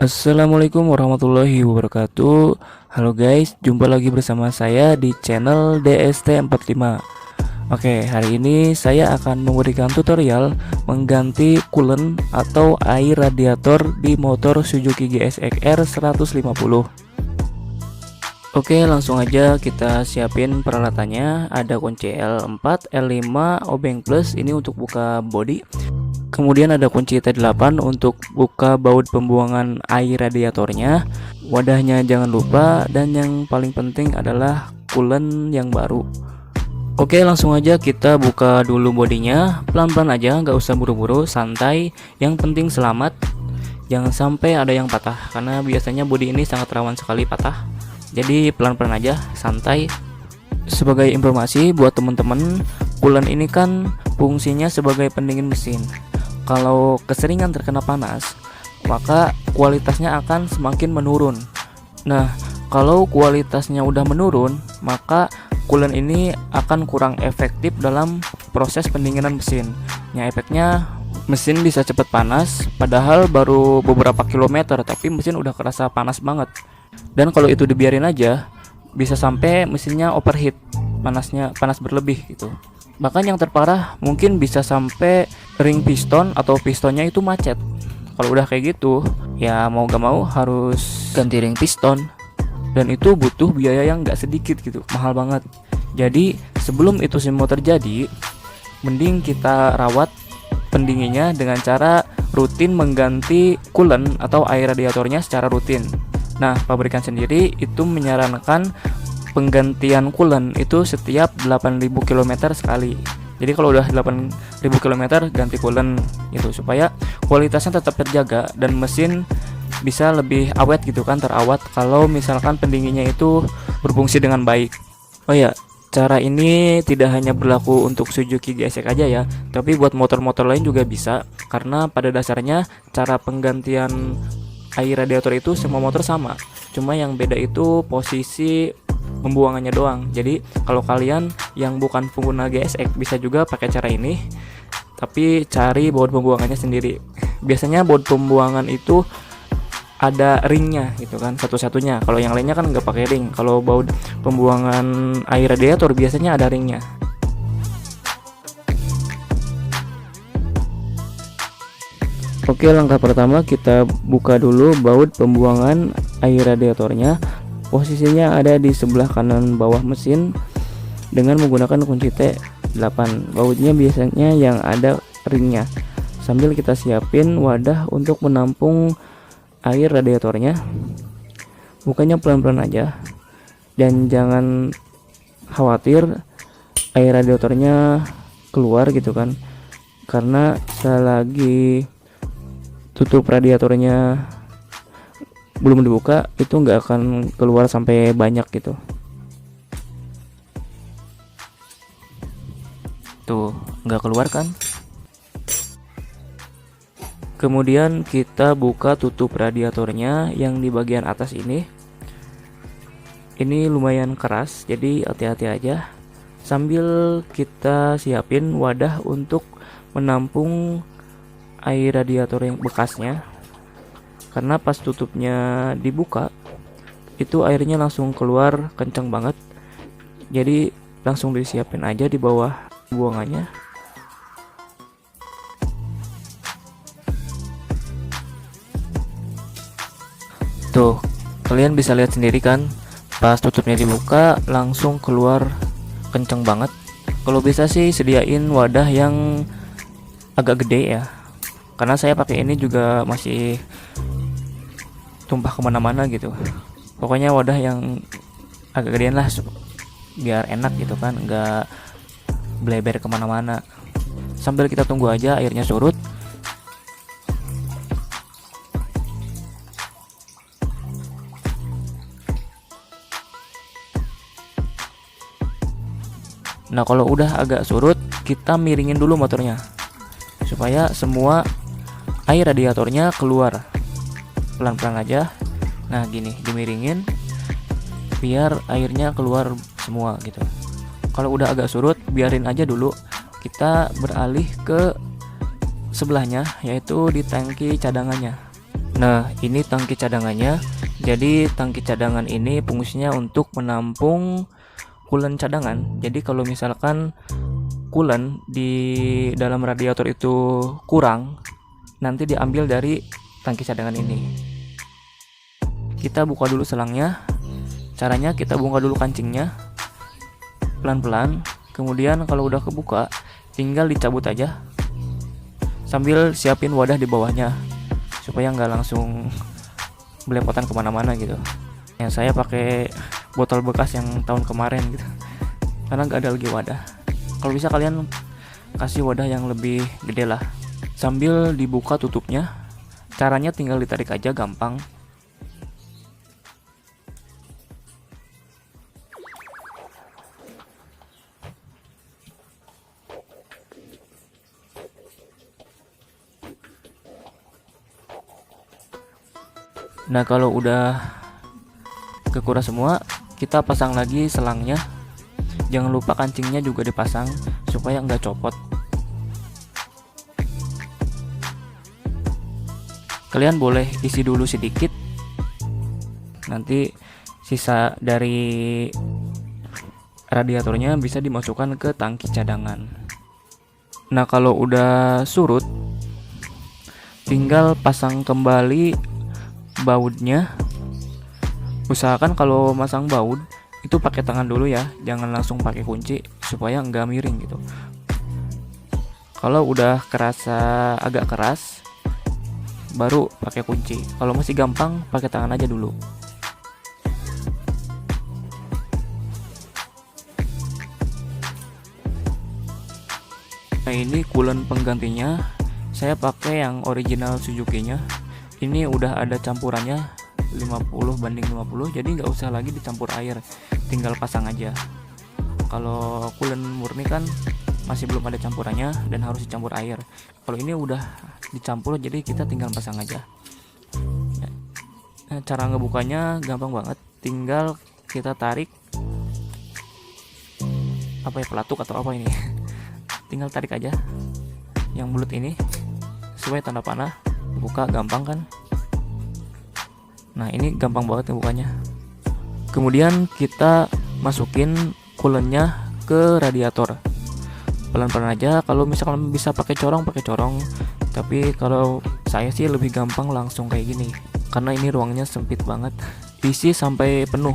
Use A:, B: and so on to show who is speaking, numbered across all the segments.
A: Assalamualaikum warahmatullahi wabarakatuh. Halo guys, jumpa lagi bersama saya di channel DST45. Oke, hari ini saya akan memberikan tutorial mengganti coolant atau air radiator di motor Suzuki GSX-R 150. Oke, langsung aja kita siapin peralatannya. Ada kunci L4, L5, obeng plus ini untuk buka bodi. Kemudian ada kunci T8 untuk buka baut pembuangan air radiatornya. Wadahnya jangan lupa, dan yang paling penting adalah coolant yang baru. Oke, langsung aja kita buka dulu bodinya. Pelan-pelan aja, nggak usah buru-buru, santai. Yang penting selamat. Jangan sampai ada yang patah, karena biasanya bodi ini sangat rawan sekali patah. Jadi pelan-pelan aja, santai. Sebagai informasi buat teman-teman, coolant ini kan fungsinya sebagai pendingin mesin. Kalau keseringan terkena panas, maka kualitasnya akan semakin menurun. Nah, kalau kualitasnya udah menurun, maka coolant ini akan kurang efektif dalam proses pendinginan mesin. Yang efeknya mesin bisa cepat panas, padahal baru beberapa kilometer, tapi mesin udah kerasa panas banget. Dan kalau itu dibiarin aja, bisa sampai mesinnya overheat, panas berlebih gitu. Bahkan yang terparah mungkin bisa sampai ring piston atau pistonnya itu macet. Kalau udah kayak gitu, ya mau gak mau harus ganti ring piston. Dan itu butuh biaya yang gak sedikit gitu, mahal banget. Jadi sebelum itu semua terjadi, mending kita rawat pendinginnya dengan cara rutin mengganti coolant atau air radiatornya secara rutin. Nah, pabrikan sendiri itu menyarankan penggantian coolant itu setiap 8.000 km sekali. Jadi kalau udah 8.000 km ganti coolant itu, supaya kualitasnya tetap terjaga dan mesin bisa lebih awet gitu kan, terawat kalau misalkan pendinginnya itu berfungsi dengan baik. Oh ya, cara ini tidak hanya berlaku untuk Suzuki GSX aja ya, tapi buat motor-motor lain juga bisa, karena pada dasarnya cara penggantian air radiator itu semua motor sama, cuma yang beda itu posisi pembuangannya doang. Jadi kalau kalian yang bukan pengguna GSX bisa juga pakai cara ini, tapi cari baut pembuangannya sendiri. Biasanya baut pembuangan itu ada ringnya gitu kan, satu-satunya. Kalau yang lainnya kan nggak pakai ring. Kalau baut pembuangan air radiator biasanya ada ringnya. Oke, langkah pertama kita buka dulu baut pembuangan air radiatornya. Posisinya ada di sebelah kanan bawah mesin dengan menggunakan kunci T8. Bautnya biasanya yang ada ringnya. Sambil kita siapin wadah untuk menampung air radiatornya. Bukanya pelan-pelan aja, dan jangan khawatir air radiatornya keluar gitu kan, karena selagi tutup radiatornya belum dibuka itu nggak akan keluar sampai banyak gitu. Tuh, nggak keluar kan. Kemudian kita buka tutup radiatornya yang di bagian atas ini. Ini lumayan keras, jadi hati-hati aja. Sambil kita siapin wadah untuk menampung air radiator yang bekasnya. Karena pas tutupnya dibuka, itu airnya langsung keluar kencang banget. Jadi langsung disiapin aja di bawah buangannya. Tuh, kalian bisa lihat sendiri kan, pas tutupnya dibuka langsung keluar kenceng banget. Kalau bisa sih sediain wadah yang agak gede ya, karena saya pakai ini juga masih tumpah kemana-mana gitu. Pokoknya wadah yang agak gedean lah, biar enak gitu kan, nggak bleber kemana-mana. Sambil kita tunggu aja airnya surut. Nah, kalau udah agak surut, kita miringin dulu motornya supaya semua air radiatornya keluar. Pelan-pelan aja. Nah, gini, dimiringin biar airnya keluar semua gitu. Kalau udah agak surut, biarin aja dulu. Kita beralih ke sebelahnya, yaitu di tangki cadangannya. Nah, ini tangki cadangannya. Jadi tangki cadangan ini fungsinya untuk menampung coolant cadangan. Jadi kalau misalkan coolant di dalam radiator itu kurang, nanti diambil dari tangki cadangan ini. Kita buka dulu selangnya. Caranya kita buka dulu kancingnya pelan-pelan. Kemudian kalau udah kebuka, tinggal dicabut aja sambil siapin wadah di bawahnya supaya nggak langsung belepotan kemana-mana gitu. Yang saya pakai botol bekas yang tahun kemarin gitu, karena nggak ada lagi wadah. Kalau bisa kalian kasih wadah yang lebih gede lah. Sambil dibuka tutupnya, caranya tinggal ditarik aja, gampang. Nah, kalau udah kekuras semua, kita pasang lagi selangnya. Jangan lupa kancingnya juga dipasang supaya nggak copot. Kalian boleh isi dulu sedikit, nanti sisa dari radiatornya bisa dimasukkan ke tangki cadangan. Nah, kalau udah surut, tinggal pasang kembali bautnya. Usahakan kalau masang baut itu pakai tangan dulu ya, jangan langsung pakai kunci supaya nggak miring gitu. Kalau udah kerasa agak keras, baru pakai kunci. Kalau masih gampang, pakai tangan aja dulu. Nah, ini coolant penggantinya. Saya pakai yang original Suzuki-nya. Ini udah ada campurannya 50/50, jadi nggak usah lagi dicampur air, tinggal pasang aja. Kalau coolant murni kan masih belum ada campurannya dan harus dicampur air. Kalau ini udah dicampur, jadi kita tinggal pasang aja. Nah, cara ngebukanya gampang banget, tinggal kita tarik apa ya, pelatuk atau apa ini tinggal tarik aja yang bulat ini sesuai tanda panah, buka gampang kan. Nah, ini gampang banget ngebukanya. Kemudian kita masukin coolantnya ke radiator pelan-pelan aja. Kalau misalkan bisa pakai corong, tapi kalau saya sih lebih gampang langsung kayak gini karena ini ruangnya sempit banget. Isi sampai penuh.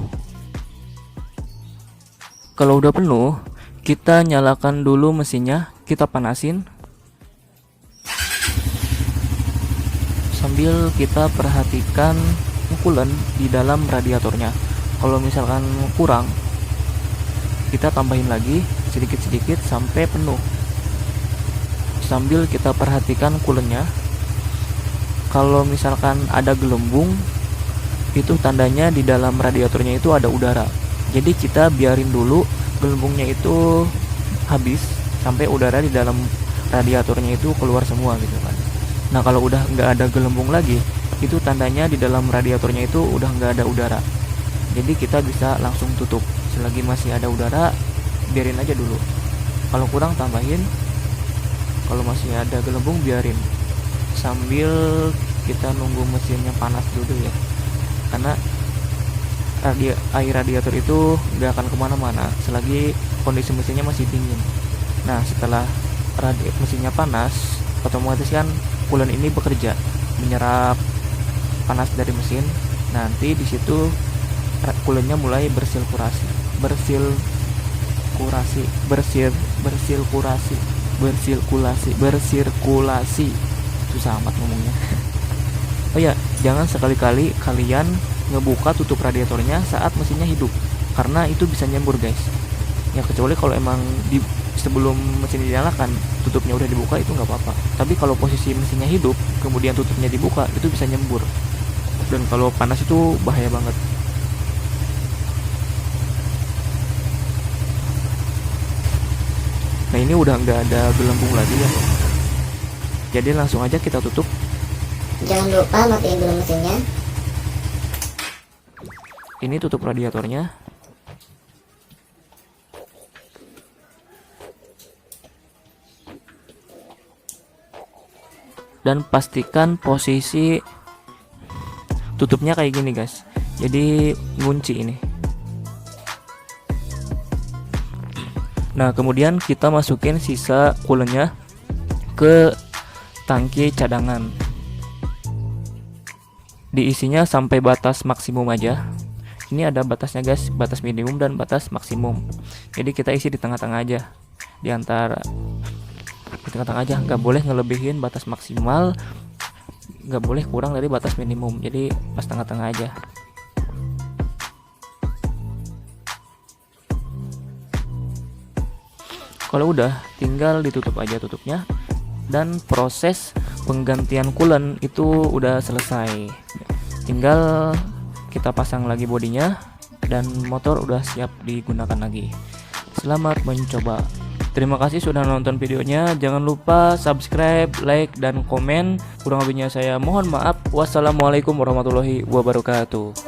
A: Kalau udah penuh, kita nyalakan dulu mesinnya, kita panasin sambil kita perhatikan coolant di dalam radiatornya. Kalau misalkan kurang, kita tambahin lagi sedikit-sedikit sampai penuh. Sambil kita perhatikan coolantnya. Kalau misalkan ada gelembung, itu tandanya di dalam radiatornya itu ada udara. Jadi kita biarin dulu gelembungnya itu habis sampai udara di dalam radiatornya itu keluar semua gitu kan. Nah, kalau udah nggak ada gelembung lagi, itu tandanya di dalam radiatornya itu udah nggak ada udara. Jadi kita bisa langsung tutup. Selagi masih ada udara, biarin aja dulu. Kalau kurang tambahin, kalau masih ada gelembung biarin. Sambil kita nunggu mesinnya panas dulu ya, karena air radiator itu nggak akan kemana-mana selagi kondisi mesinnya masih dingin. Nah, setelah mesinnya panas, otomatis kan coolant ini bekerja menyerap panas dari mesin. Nanti di situ coolantnya mulai bersirkulasi. Susah amat ngomongnya. Oh ya, jangan sekali-kali kalian ngebuka tutup radiatornya saat mesinnya hidup, karena itu bisa nyembur guys. Ya, kecuali kalau emang sebelum mesin dinyalakan tutupnya udah dibuka, itu nggak apa-apa. Tapi kalau posisi mesinnya hidup kemudian tutupnya dibuka, itu bisa nyembur. Dan kalau panas itu bahaya banget. Nah, ini udah nggak ada gelembung lagi ya, jadi langsung aja kita tutup.
B: Jangan lupa matiin dulu mesinnya.
A: Ini tutup radiatornya. Dan pastikan posisi tutupnya kayak gini guys, jadi ngunci ini. Nah kemudian kita masukin sisa coolant-nya ke tangki cadangan, diisinya sampai batas maksimum aja. Ini ada batasnya guys, batas minimum dan batas maksimum. Jadi kita isi di tengah-tengah aja, di tengah-tengah aja, nggak boleh ngelebihin batas maksimal, nggak boleh kurang dari batas minimum. Jadi pas tengah-tengah aja. Kalau udah, tinggal ditutup aja tutupnya, dan proses penggantian coolant itu udah selesai. Tinggal kita pasang lagi bodinya dan motor udah siap digunakan lagi. Selamat mencoba. Terima kasih sudah nonton videonya. Jangan lupa subscribe, like, dan komen. Kurang lebihnya saya mohon maaf. Wassalamualaikum warahmatullahi wabarakatuh.